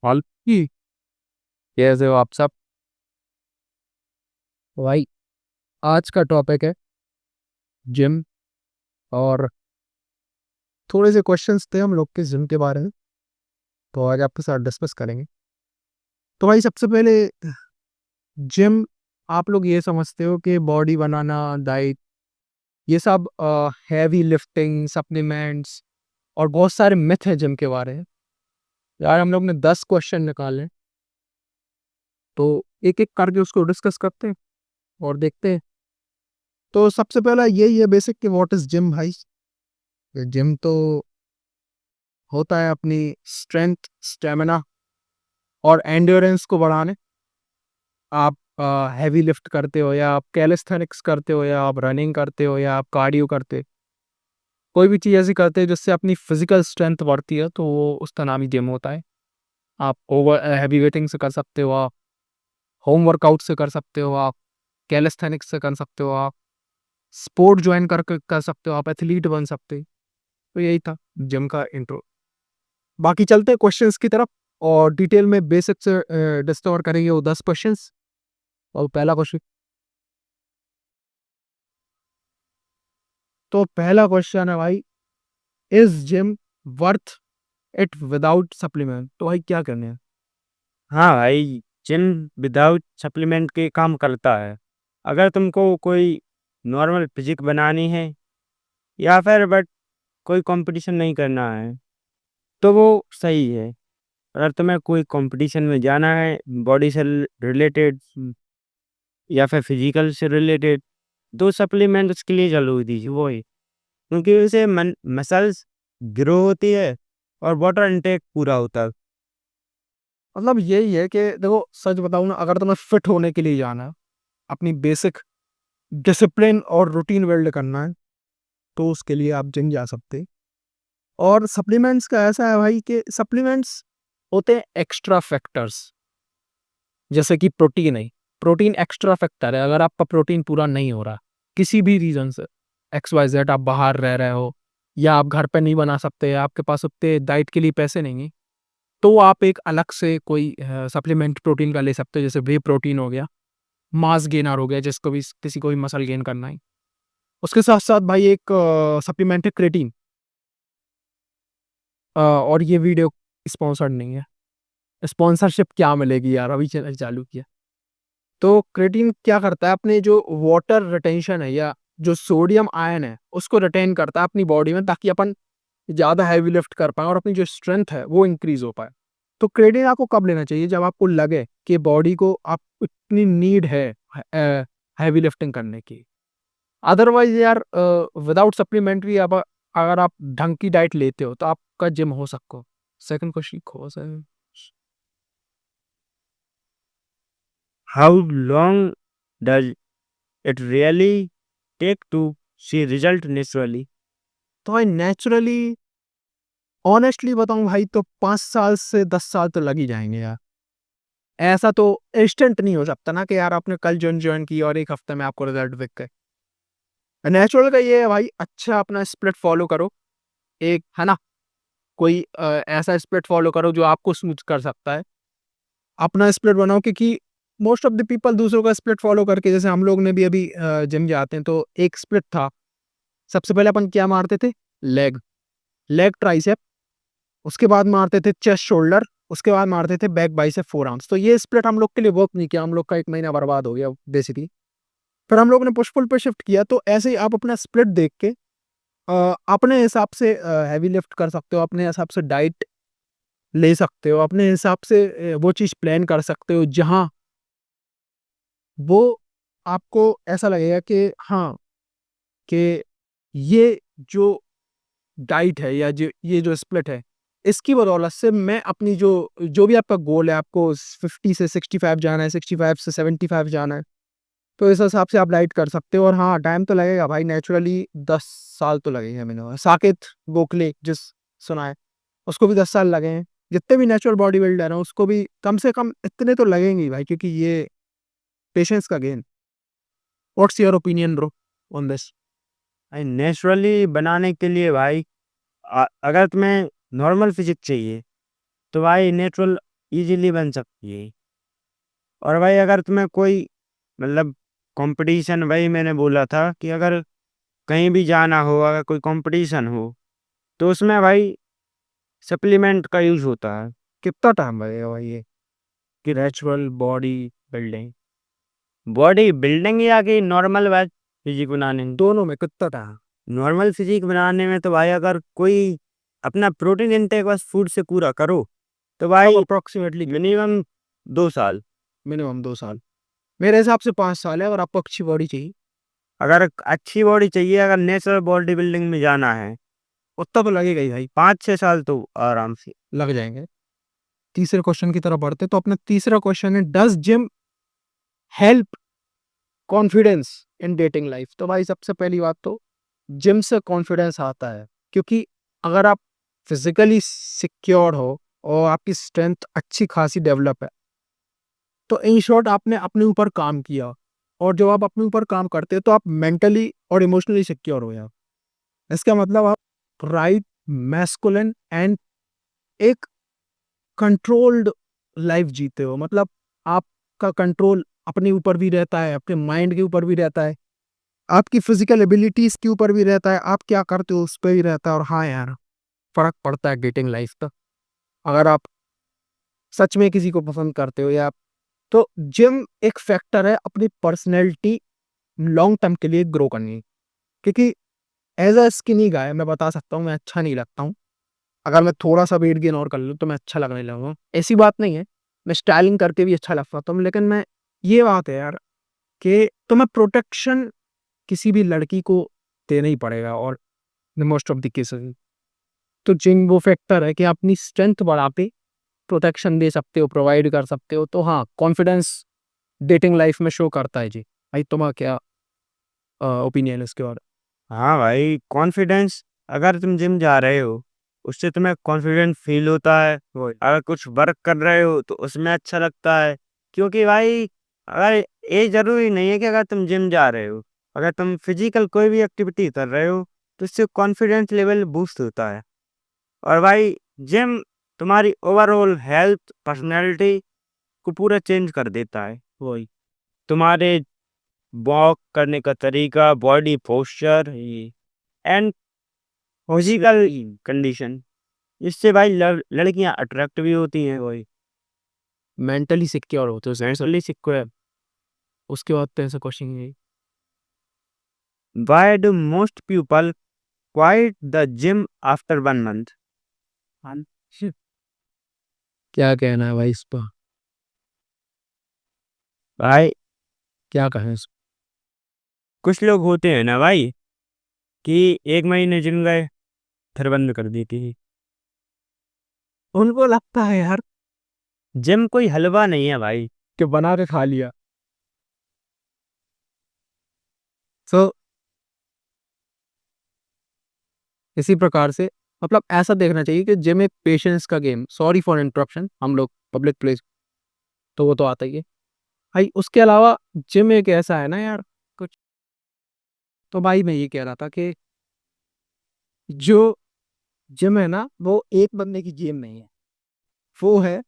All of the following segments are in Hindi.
ऑल की कैसे हो आप सब। भाई, आज का टॉपिक है जिम। और थोड़े से क्वेश्चंस थे हम लोग के जिम के बारे में, तो आज आपके साथ डिस्कस करेंगे। तो भाई, सबसे पहले जिम, आप लोग ये समझते हो कि बॉडी बनाना, डाइट, ये सब हैवी लिफ्टिंग, सप्लीमेंट्स और बहुत सारे मिथ है जिम के बारे में। यार, हम लोग ने 10 क्वेश्चन निकाले, तो एक एक करके उसको डिस्कस करते हैं और देखते हैं। तो सबसे पहला यही है बेसिक कि व्हाट इज जिम भाई। जिम तो होता है अपनी स्ट्रेंथ, स्टेमिना और एंड्योरेंस को बढ़ाने। आप हैवी लिफ्ट करते हो, या आप कैलिस्थेनिक्स करते हो, या आप रनिंग करते हो, या आप कार्डियो करते हो, कोई भी चीज़ ऐसी करते हो जिससे अपनी फिजिकल स्ट्रेंथ बढ़ती है, तो वो उसका नाम ही जिम होता है। आप ओवर हैवी वेटिंग से कर सकते हो, आप होम वर्कआउट से कर सकते हो, आप कैलिस्थेनिक्स से कर सकते हो, आप स्पोर्ट ज्वाइन करके कर सकते हो, आप एथलीट बन सकते हो। तो यही था जिम का इंट्रो। बाकी चलते हैं क्वेश्चंस की तरफ, और डिटेल में बेसिक से डिस्कवर करेंगे वो 10 क्वेश्चंस। और पहला क्वेश्चन, तो पहला क्वेश्चन है भाई, is gym worth it without supplement? तो भाई क्या करने हैं? हाँ भाई, जिम विदाउट सप्लीमेंट के काम करता है। अगर तुमको कोई नॉर्मल फिजिक बनानी है या फिर बट कोई कंपटीशन नहीं करना है तो वो सही है। अगर तुम्हें कोई कंपटीशन में जाना है बॉडी से रिलेटेड या फिर फिजिकल से रिलेटेड, तो सप्लीमेंट उसके लिए जरूरी है वो है, क्योंकि उससे मसल्स ग्रो होती है और वाटर इनटेक पूरा होता है। मतलब यही है कि देखो, सच बताऊं ना, अगर तुम्हें फिट होने के लिए जाना है, अपनी बेसिक डिसिप्लिन और रूटीन बिल्ड करना है, तो उसके लिए आप जिम जा सकते हैं। और सप्लीमेंट्स का ऐसा है भाई कि सप्लीमेंट्स होते हैं एक्स्ट्रा फैक्टर्स। जैसे कि प्रोटीन है, प्रोटीन एक्स्ट्रा फैक्टर है। अगर आपका प्रोटीन पूरा नहीं हो रहा किसी भी रीजन से, XYZ, आप बाहर रह रहे हो या आप घर पे नहीं बना सकते, आपके पास उतने डाइट के लिए पैसे नहीं है, तो आप एक अलग से कोई सप्लीमेंट प्रोटीन का ले सकते हो। जैसे वे प्रोटीन हो गया, मास गेनर हो गया, जिसको भी किसी को भी मसल गेन करना है। उसके साथ साथ भाई एक सप्लीमेंट है क्रेटीन। और ये वीडियो स्पॉन्सर्ड नहीं है। स्पॉन्सरशिप क्या मिलेगी यार, अभी चैनल चालू किया। तो क्रेटीन क्या करता है, अपने जो वाटर रिटेंशन है या जो सोडियम आयन है उसको रिटेन करता है अपनी बॉडी में, ताकि अपन ज्यादा हैवी लिफ्ट कर पाए और अपनी जो स्ट्रेंथ है वो इंक्रीज हो पाए। तो क्रेटीन आपको कब लेना चाहिए? जब आपको लगे कि बॉडी को आप इतनी नीड है हैवी लिफ्टिंग करने की। अदरवाइज यार, विदाउट सप्लीमेंट्री, अब अगर आप ढंग की डाइट लेते हो तो आपका जिम हो सकता। सेकंड क्वेश्चन खो sir. How long does it really take to see result naturally? तो भाई नेचुरली, ऑनेस्टली बताऊं भाई, तो 5 साल से 10 साल तो लग ही जाएंगे यार। ऐसा तो इंस्टेंट नहीं हो सकता ना कि यार आपने कल जिम ज्वाइन की और एक हफ्ते में आपको रिजल्ट दिख गए। नेचुरल का ये है भाई, अच्छा अपना स्प्लिट फॉलो करो, एक है ना, कोई ऐसा स्प्लिट फॉलो करो जो आपको सूट कर सकता है। अपना स्प्लिट बनाओ, क्योंकि मोस्ट ऑफ द पीपल दूसरों का स्प्लिट फॉलो करके, जैसे हम लोग ने भी अभी जिम जाते हैं तो एक स्प्लिट था। सबसे पहले अपन क्या मारते थे? Leg, leg tricep. उसके बाद मारते थे चेस्ट शोल्डर। उसके बाद मारते थे बैक बाइसेप फोर आर्म्स। तो ये स्प्लिट हम लोग के लिए वर्क नहीं किया, हम लोग का 1 महीना बर्बाद हो गया बेसिकली। फिर हम लोग ने पुश पुल पे शिफ्ट किया। तो ऐसे ही आप अपना स्प्लिट देख के अपने हिसाब से हैवी लिफ्ट कर सकते हो, अपने हिसाब से डाइट ले सकते हो, अपने हिसाब से वो चीज़ प्लान कर सकते हो जहाँ वो आपको ऐसा लगेगा कि हाँ, कि ये जो डाइट है या जो ये जो स्प्लिट है, इसकी बदौलत से मैं अपनी जो जो भी आपका गोल है, आपको 50 से 65 जाना है, 65 से 75 जाना है, तो इस हिसाब से आप डाइट कर सकते हो। और हाँ, टाइम तो लगेगा भाई, नेचुरली 10 साल तो लगेगा। मैंने साकेत गोखले जिस सुना है, उसको भी 10 साल लगे हैं। जितने भी नेचुरल बॉडी बिल्डर हैं उसको भी कम से कम इतने तो लगेंगे ही भाई, क्योंकि ये पेशेंस का game. What's your opinion bro on this? भाई नेचुरली बनाने के लिए भाई, अगर तुम्हें नॉर्मल फिजिक चाहिए तो भाई नेचुरल ईज़िली बन सकती है। और भाई अगर तुम्हें कोई मतलब कॉम्पिटिशन, वही मैंने बोला था कि अगर कहीं भी जाना हो, अगर कोई कॉम्पिटिशन हो, तो उसमें भाई सप्लीमेंट का यूज़ होता है। कितना टाइम लगेगा भाई ये कि natural body building body building या कि नॉर्मल वाइज़ फिज़िक बनाने में? दोनों में कितना टाइम? नॉर्मल फिज़िक बनाने में तो भाई अगर कोई अपना प्रोटीन इंटेक बस फूड से पूरा करो, तो अब भाई अप्रोक्सीमेटली मिनिमम 2 साल। मिनिमम 2 साल। मेरे हिसाब से 5 साल है अगर आपको अच्छी बॉडी चाहिए। अगर अच्छी बॉडी चाहिए, अगर नेचुरल बॉडी बिल्डिंग में जाना है, उतना तो लगेगा ही भाई, 5-6 साल तो आराम से लग जाएँगे। तीसरे क्वेश्चन की तरफ बढ़ते तो अपना तीसरा क्वेश्चन है does gym help confidence in dating life? तो भाई सबसे पहली बात तो जिम से कॉन्फिडेंस आता है, क्योंकि अगर आप फिजिकली सिक्योर हो और आपकी स्ट्रेंथ अच्छी खासी डेवलप है, तो इन शॉर्ट आपने अपने ऊपर काम किया, और जब आप अपने ऊपर काम करते हो तो आप मेंटली और इमोशनली सिक्योर हो जाओ। इसका मतलब आप राइट मैस्कुलिन एंड एक कंट्रोल्ड लाइफ जीते हो, मतलब आपका कंट्रोल अपने ऊपर भी रहता है, अपने माइंड के ऊपर भी रहता है, आपकी फिजिकल एबिलिटीज के ऊपर भी रहता है, आप क्या करते हो उस पर भी रहता है। और हाँ यार, फर्क पड़ता है डेटिंग लाइफ का। अगर आप सच में किसी को पसंद करते हो या तो जिम एक फैक्टर है अपनी पर्सनैलिटी लॉन्ग टर्म के लिए ग्रो करने की। क्योंकि एज अ स्किनी गाय मैं बता सकता हूँ मैं अच्छा नहीं लगता हूँ। अगर मैं थोड़ा सा वेट गेन और कर लूँ तो मैं अच्छा लगने लगूँ, ऐसी बात नहीं है, मैं स्टाइलिंग करके भी अच्छा लग सकता हूँ। लेकिन मैं ये बात है यार कि तुम्हें प्रोटेक्शन किसी भी लड़की को देना ही पड़ेगा, और मोस्ट ऑफ द केसेस तो जिम वो फैक्टर है कि आप अपनी स्ट्रेंथ बढ़ा के प्रोटेक्शन दे सकते हो, प्रोवाइड कर सकते हो। तो हाँ, कॉन्फिडेंस डेटिंग लाइफ में शो करता है जी। भाई तुम्हारा क्या ओपिनियन है इसके बारे हाँ भाई, कॉन्फिडेंस, अगर तुम जिम जा रहे हो, उससे तुम्हें कॉन्फिडेंट फ़ील होता है। में? अगर कुछ वर्क कर रहे हो, तो उसमें अच्छा लगता है। क्योंकि भाई अगर ये ज़रूरी नहीं है कि अगर तुम जिम जा रहे हो, अगर तुम फिज़िकल कोई भी एक्टिविटी कर रहे हो, तो इससे कॉन्फिडेंस लेवल बूस्ट होता है। और भाई जिम तुम्हारी ओवरऑल हेल्थ, पर्सनैलिटी को पूरा चेंज कर देता है। वही तुम्हारे वॉक करने का तरीका, body posture and physical condition, इससे भाई लड़कियां अट्रैक्ट भी होती हैं। वही मेंटली सिक्योर होते हो सर। Naturally secure. उसके बाद तो ऐसा क्वेश्चन है, why do most people quite the gym after 1 month? क्या कहना है भाई इस पर? भाई क्या कहें इस कुछ लोग होते हैं ना भाई कि 1 महीने जिम गए, फिर बंद कर दी थी। उनको लगता है यार जिम कोई हलवा नहीं है भाई। कि बना के खा लिया। तो इसी प्रकार से मतलब ऐसा देखना चाहिए कि जिम एक पेशेंस का गेम। सॉरी फॉर इंटरप्शन, हम लोग पब्लिक प्लेस तो वो तो आता ही है भाई। उसके अलावा जिम एक ऐसा है ना यार कुछ, तो भाई मैं ये कह रहा था कि जो जिम है ना वो एक बंदे की गेम नहीं है, वो है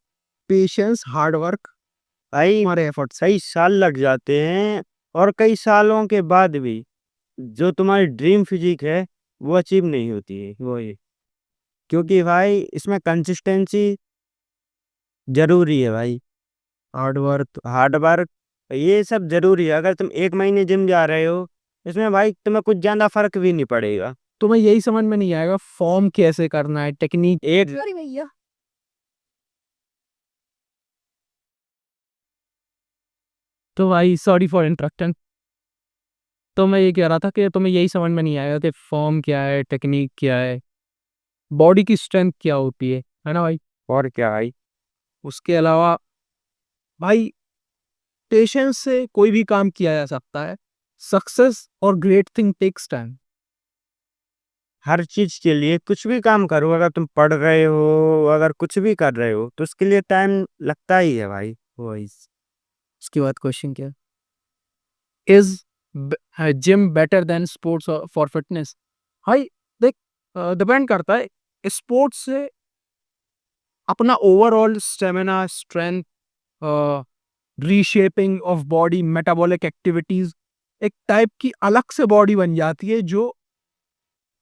पेशेंस, हार्ड वर्क, भाई हमारे एफर्ट्स। कई साल लग जाते हैं, और कई सालों के बाद भी जो तुम्हारी ड्रीम फिजिक है, वो अचीव नहीं होती है। वो ये क्योंकि भाई इसमें कंसिस्टेंसी ज़रूरी है भाई। Hard work. हार्ड वर्क, ये सब ज़रूरी है। अगर तुम 1 महीने जिम जा रहे हो, इसमें भाई तुम्हें कुछ ज़्यादा फ़र्क भी नहीं पड़ेगा। तुम्हें यही समझ में नहीं आएगा फॉर्म कैसे करना है, टेक्निक। एक अरे भैया, तो भाई सॉरी फॉर इंटरप्शन। तो मैं ये कह रहा था कि तुम्हें यही समझ में नहीं आएगा कि फॉर्म क्या है, टेक्निक क्या है, बॉडी की स्ट्रेंथ क्या होती है ना भाई। और क्या भाई, उसके अलावा भाई पेशेंस से कोई भी काम किया जा सकता है। सक्सेस और ग्रेट थिंग टेक्स टाइम। हर चीज़ के लिए कुछ भी काम करो, अगर तुम पढ़ रहे हो, अगर कुछ भी कर रहे हो, तो उसके लिए टाइम लगता ही है भाई। वही उसके बाद क्वेश्चन क्या, is gym better than sports for fitness? भाई देख, डिपेंड करता है स्पोर्ट्स से अपना overall stamina, strength, reshaping of body, metabolic activities, एक टाइप की अलग से बॉडी बन जाती है जो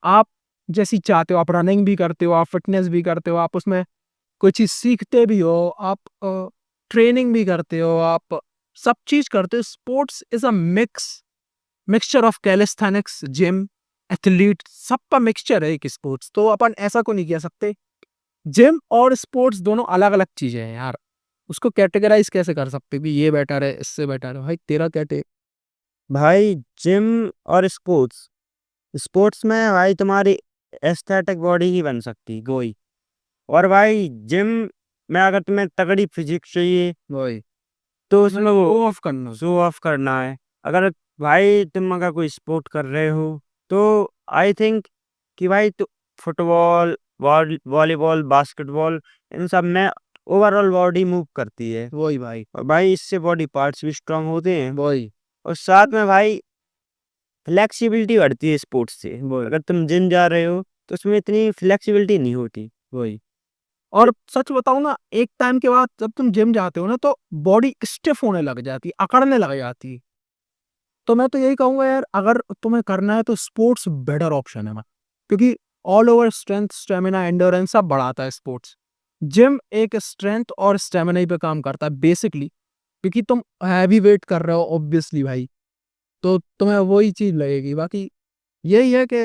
आप जैसी चाहते हो। आप रनिंग भी करते हो, आप फिटनेस भी करते हो, आप उसमें कोई चीज़ सीखते भी हो, आप ट्रेनिंग भी करते हो, आप सब चीज़ करते हो। Sports is a mixture of calisthenics, gym, athlete, सबका मिक्सचर है एक स्पोर्ट्स। तो अपन ऐसा को नहीं कह सकते जिम और स्पोर्ट्स दोनों अलग अलग चीजें हैं यार। उसको कैटेगराइज कैसे कर सकते भी ये बेटर है इससे बेटर है? भाई तेरा कैटे भाई जिम और स्पोर्ट्स, स्पोर्ट्स में भाई तुम्हारी एस्थेटिक बॉडी ही बन सकती कोई। और भाई जिम में अगर तुम्हें तगड़ी फिजिक्स चाहिए वही तो उसमें वो ऑफ करना। शो ऑफ करना है। अगर भाई तुम अगर कोई स्पोर्ट कर रहे हो तो आई थिंक कि भाई तो फुटबॉल, वॉलीबॉल, बास्केटबॉल, इन सब में ओवरऑल बॉडी मूव करती है। वही भाई, और भाई इससे बॉडी पार्ट्स भी स्ट्रांग होते हैं वही और साथ में भाई फ्लेक्सिबिलिटी बढ़ती है स्पोर्ट्स से। अगर तुम जिम जा रहे हो तो उसमें इतनी फ्लेक्सिबिलिटी नहीं होती। वही। और सच बताऊं ना, एक टाइम के बाद जब तुम जिम जाते हो ना तो बॉडी स्टिफ होने लग जाती है, अकड़ने लग जाती है। तो मैं तो यही कहूंगा यार, अगर तुम्हें करना है तो स्पोर्ट्स बेटर ऑप्शन है। मैं क्योंकि all over strength, stamina, endurance सब बढ़ाता है स्पोर्ट्स। जिम एक स्ट्रेंथ और स्टेमिना पे काम करता है बेसिकली, क्योंकि तुम हैवी वेट कर रहे हो ऑब्वियसली भाई, तो तुम्हें वही चीज लगेगी। बाकी यही है कि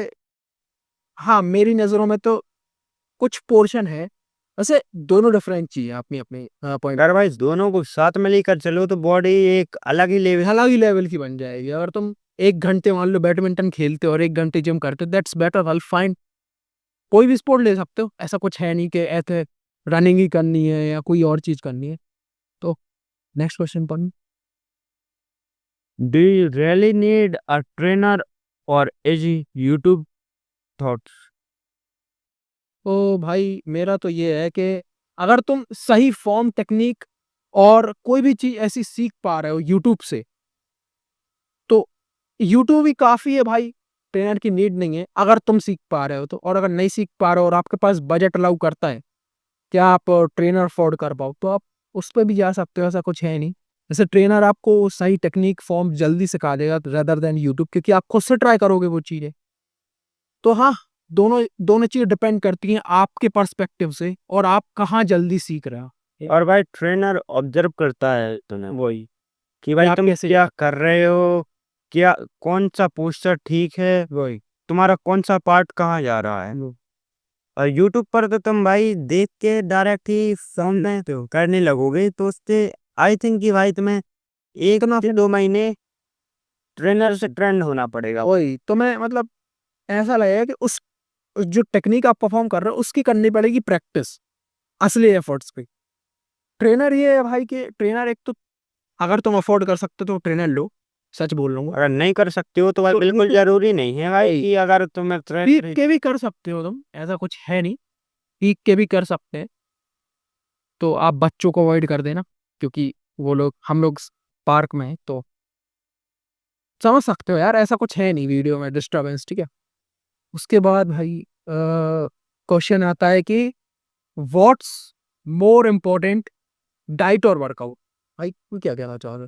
हाँ, मेरी नजरों में तो कुछ पोर्शन है। वैसे दोनों डिफरेंट चीज है अपनी अपनी पॉइंट, अगर भाई दोनों को साथ में लेकर चलो तो बॉडी एक अलग ही लेवल। अलग ही लेवल की बन जाएगी। अगर तुम 1 घंटे मान लो बैडमिंटन खेलते हो और 1 घंटे जिम करते हो, दैट्स बेटर, आई फाइन। कोई भी स्पोर्ट ले सकते हो, ऐसा कुछ है नहीं कि ऐसे रनिंग ही करनी है या कोई और चीज करनी है। तो नेक्स्ट क्वेश्चन पर do you really need a trainer और इज यूट्यूब थॉट्स? तो भाई मेरा तो ये है कि अगर तुम सही फॉर्म, टेक्निक और कोई भी चीज ऐसी सीख पा रहे हो यूट्यूब से, तो यूट्यूब ही काफी है भाई, ट्रेनर की नीड नहीं है अगर तुम सीख पा रहे हो तो। और अगर नहीं सीख पा रहे हो और आपके पास बजट अलाउ करता है कि आप ट्रेनर अफोर्ड कर पाओ, तो आप उस पर भी जा सकते हो, ऐसा कुछ है नहीं। जैसे ट्रेनर आपको सही टेक्निक फॉर्म जल्दी सिखा देगा रेदर देन यूट्यूब, क्योंकि आप खुद से ट्राई करोगे वो चीजें। तो हाँ, दोनों दोनों चीजें डिपेंड करती हैं आपके पर्सपेक्टिव से और आप कहाँ जल्दी सीख रहे हो। और भाई ट्रेनर ऑब्जर्व करता है तुम्हें वही कि भाई आप तुम कैसे क्या कर रहे हो, क्या कौन सा पोस्चर ठीक है, वही तुम्हारा कौन सा पार्ट कहाँ जा रहा है। और यूट्यूब पर तो तुम भाई देख के डायरेक्ट ही सामने तो करने लगोगे तो उससे आई थिंक कि भाई तुम्हें 1 से 2 महीने ट्रेनर से ट्रेंड होना पड़ेगा। वही तो मैं मतलब ऐसा लगेगा कि उस जो टेक्निक आप परफॉर्म कर रहे हो उसकी करनी पड़ेगी प्रैक्टिस असली एफर्ट्स पे। ट्रेनर ये है भाई कि ट्रेनर एक तो अगर तुम अफोर्ड कर सकते हो तो ट्रेनर लो, सच बोल रहा हूँ। अगर नहीं कर सकते हो तो भाई तो बिल्कुल जरूरी नहीं है भाई कि अगर तुम्हें सीख के भी कर सकते हो तुम, ऐसा कुछ है नहीं, सीख के भी कर सकते हैं। तो आप बच्चों को अवॉइड कर देना, क्योंकि वो लोग, हम लोग पार्क में हैं, तो समझ सकते हो यार, ऐसा कुछ है नहीं वीडियो में डिस्टरबेंस, ठीक है। उसके बाद भाई क्वेश्चन आता है कि व्हाट्स मोर इम्पोर्टेंट, डाइट और वर्कआउट? भाई तू क्या कहना चाह रहा है?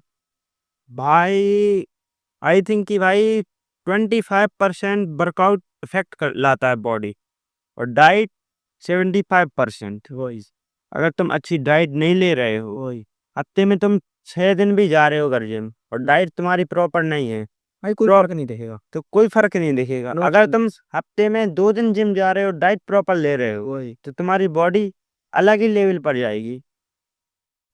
भाई आई थिंक कि भाई 25% वर्कआउट इफेक्ट कर लाता है बॉडी और डाइट 75%। वही अगर तुम अच्छी डाइट नहीं ले रहे हो, वही हफ्ते में तुम 6 दिन भी जा रहे हो घर जिम और डाइट तुम्हारी प्रॉपर नहीं है भाई कोई प्रॉ- फर्क नहीं दिखेगा। तो कोई फर्क नहीं दिखेगा। नो अगर तुम एक्सपीरियंस। हफ्ते में 2 दिन जिम जा रहे हो, डाइट प्रॉपर ले रहे हो, वही तो तुम्हारी बॉडी अलग ही लेवल पर जाएगी।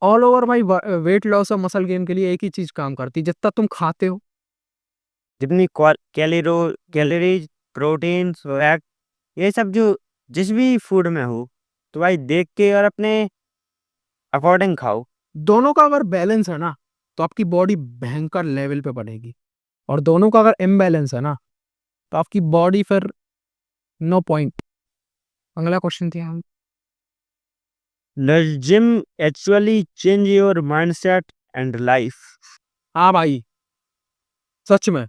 ऑल ओवर भाई, वेट लॉस और मसल गेन के लिए एक ही चीज काम करती है, जितना तुम खाते हो। जितनी कैलोरीज, प्रोटीन्स, फैट, ये सब जो जिस भी फूड में हो तो भाई देख के और अपने अकॉर्डिंग खाओ। दोनों का अगर बैलेंस है ना तो आपकी बॉडी भयंकर लेवल पे बढ़ेगी, और दोनों का अगर इम्बैलेंस है ना तो आपकी बॉडी फिर नो पॉइंट। अगला क्वेश्चन थी हम। Does gym actually change your mindset and life? हाँ भाई, सच में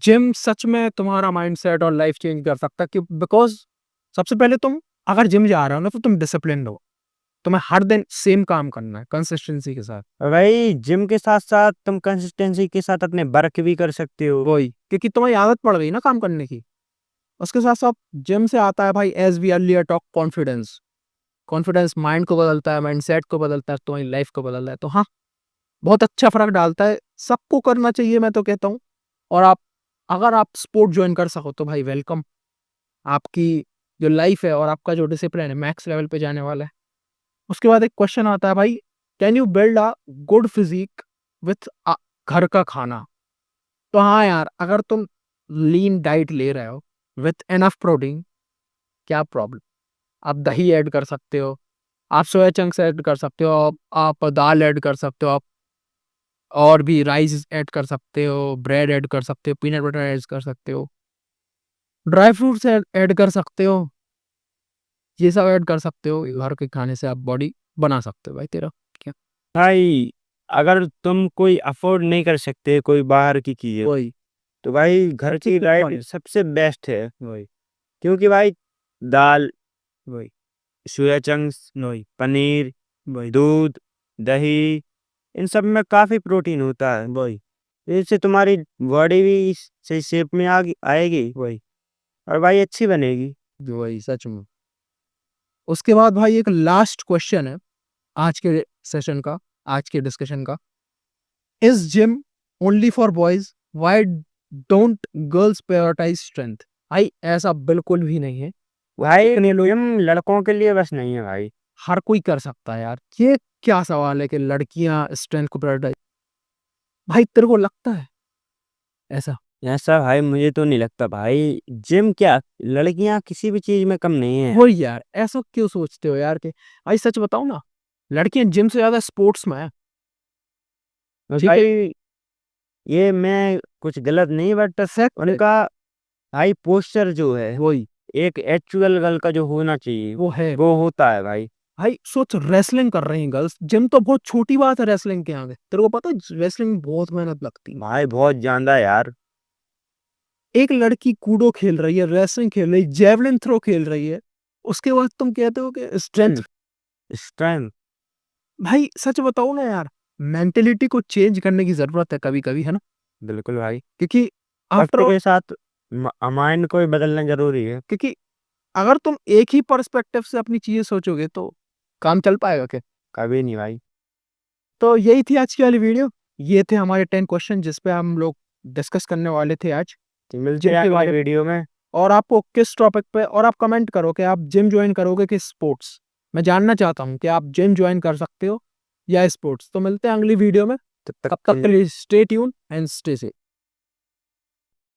जिम सच में तुम्हारा माइंडसेट और लाइफ चेंज कर सकता है, कि बिकॉज सबसे पहले तुम अगर जिम जा रहे हो ना तो तुम डिसिप्लिन हो, तुम्हें हर दिन सेम काम करना है कंसिस्टेंसी के साथ। भाई जिम के साथ-साथ तुम कंसिस्टेंसी के साथ अपने वर्क भी कर सकते हो। वही, क्योंकि तुम्हें आदत पड़ गई ना काम करने की। उसके साथ-साथ जिम से आता है भाई as we earlier talk confidence. Confidence mind को बदलता है, माइंडसेट को बदलता है, तुम्हारी लाइफ को बदलता है। तो हाँ, बहुत अच्छा फ़र्क डालता है, सबको करना चाहिए मैं तो कहता हूँ। और अगर आप स्पोर्ट जॉइन कर सको तो भाई वेलकम। आपकी जो लाइफ है और आपका जो डिसिप्लिन है मैक्स लेवल पे जाने वाला है। उसके बाद एक क्वेश्चन आता है भाई, can you build a good physique with घर का खाना? तो हाँ यार, अगर तुम लीन डाइट ले रहे हो विथ इनफ प्रोटीन, क्या प्रॉब्लम? आप दही ऐड कर सकते हो, आप सोया चंक्स ऐड कर सकते हो, आप दाल ऐड कर सकते हो, आप और भी राइस ऐड कर सकते हो, ब्रेड ऐड कर सकते हो, पीनट बटर ऐड कर सकते हो, ड्राई फ्रूट्स ऐड कर सकते हो, ये सब ऐड कर सकते हो। घर के खाने से आप बॉडी बना सकते हो भाई तेरा। क्या भाई अगर तुम कोई अफ़ोर्ड नहीं कर सकते कोई बाहर की चीज़ें, वही तो भाई घर अच्छी की फिट डाइट सबसे बेस्ट है। वही, क्योंकि भाई दाल, वही सोया चंक्स, वही पनीर, वही दूध, दही, इन सब में काफ़ी प्रोटीन होता है। वही, इससे तुम्हारी बॉडी भी सही शेप में आएगी। वही, और भाई अच्छी बनेगी। वही सच में। उसके बाद भाई एक लास्ट क्वेश्चन है आज के सेशन का, आज के डिस्कशन का। Is gym only for boys? Why don't girls prioritise strength? भाई ऐसा बिल्कुल भी नहीं है। भाई इतने लोग, जिम लड़कों के लिए बस नहीं है भाई। हर कोई कर सकता है यार। ये क्या सवाल है कि लड़कियां स्ट्रेंथ को प्रायोरिटाइज? भाई तेरे को लगता है ऐसा? ऐसा भाई मुझे तो नहीं लगता भाई। जिम क्या, लड़कियां किसी भी चीज में कम नहीं है। वही यार, ऐसा क्यों सोचते हो यार? कि भाई सच बताओ ना, लड़कियां जिम से ज्यादा स्पोर्ट्स में है। बस ठीक है, भाई ये मैं कुछ गलत नहीं, बट फैक्ट है। उनका भाई पोस्चर जो है वही, एक एक्चुअल गर्ल का जो होना चाहिए वो है। वो होता है भाई। भाई सोच, रेसलिंग कर रही हैं गर्ल्स, जिम तो बहुत छोटी बात है रेसलिंग के आगे। तेरे को पता है रेसलिंग में बहुत मेहनत लगती है। भाई बहुत ज्यादा यार। एक लड़की कूडो खेल रही है, रेसलिंग खेल रही है, जेवलिन थ्रो खेल रही है, उसके बाद तुम कहते हो कि स्ट्रेंथ? स्ट्रेंथ। भाई सच बताओ ना यार, मेंटेलिटी को चेंज करने की जरूरत है कभी कभी, है ना? बिल्कुल भाई, क्योंकि वक्त आफ्टर, के साथ माइंड को भी बदलना जरूरी है। क्योंकि अगर तुम एक ही पर्सपेक्टिव से अपनी चीजें सोचोगे तो काम चल पाएगा क्या? कभी नहीं भाई। तो यही थी आज की वाली वीडियो। ये थे हमारे 10 क्वेश्चन जिस पे हम लोग डिस्कस करने वाले थे आज, तो मिलते जिम हैं के अगले बारे में। वीडियो में। और आपको किस टॉपिक पे, और आप कमेंट करो कि आप जिम ज्वाइन करोगे कि स्पोर्ट्स। मैं जानना चाहता हूँ कि आप जिम ज्वाइन कर सकते हो या स्पोर्ट्स। तो मिलते हैं अगली वीडियो में। तब तब तक तक के लिए stay tune and stay safe.